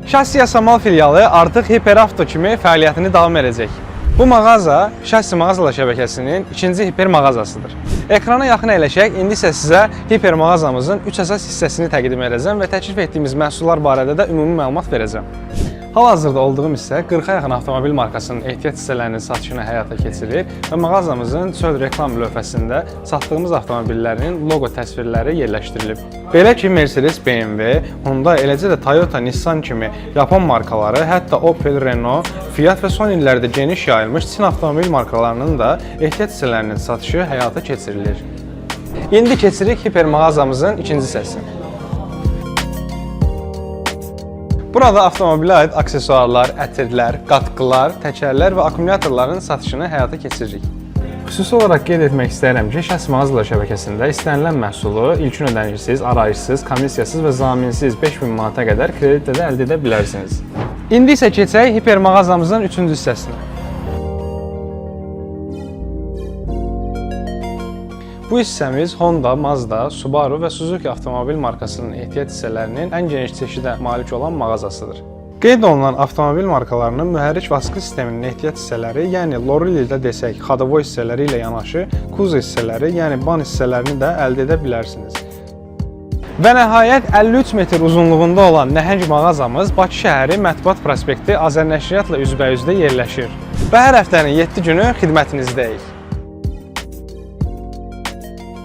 Şassi Yasamal filialı artıq Hiperavto kimi fəaliyyətini davam edəcək. Bu mağaza Şassi mağazalar şəbəkəsinin ikinci hiper mağazasıdır. Ekrana yaxın əyləşək, indi isə sizə hiper mağazamızın 3 əsas hissəsini təqdim edəcəm və təklif etdiyimiz məhsullar barədə də ümumi məlumat verəcəm. Hal-hazırda olduğum hissə 40-a yaxın avtomobil markasının ehtiyat hissələrinin satışını həyata keçirir və mağazamızın çöl reklam lövhəsində satdığımız avtomobillərin loqo təsvirləri yerləşdirilib. Belə ki, Mercedes, BMW, Honda, eləcə də Toyota, Nissan kimi Japon markaları, hətta Opel, Renault, Fiat və son illərdə geniş yayılmış Çin avtomobil markalarının da ehtiyat hissələrinin satışı həyata keçirilir. İndi keçirik hiper mağazamızın ikinci hissəsinə. Burada avtomobilə aid aksesuarlar, ətirlər, qatqılar, təkərlər və akkumulyatorların satışını həyata keçiririk. Xüsusi olaraq qeyd etmək istəyirəm ki, Şassi mağazalar şəbəkəsində istənilən məhsulu ilkin ödənişsiz, arayışsız, komissiyasız və zaminsiz 5000 manata qədər kreditlə də əldə edə bilərsiniz. İndi isə keçək hiper mağazamızın üçüncü hissəsinə. Bu hissəmiz Honda, Mazda, Subaru və Suzuki avtomobil markasının ehtiyat hissələrinin ən geniş çeşidə malik olan mağazasıdır. Qeyd olunan avtomobil markalarının mühərrik vasitə sisteminin ehtiyat hissələri, yəni Lorelli'də desək, Xadovoy hissələri ilə yanaşı, Kuza hissələri, yəni ban hissələrini də əldə edə bilərsiniz. Və nəhayət 53 metr uzunluğunda olan nəhəng mağazamız Bakı şəhəri Mətbuat prospekti Azərnəşriyyatla üzbəyüzdə yerləşir və hər həftənin 7 günü xidmətinizdəyik.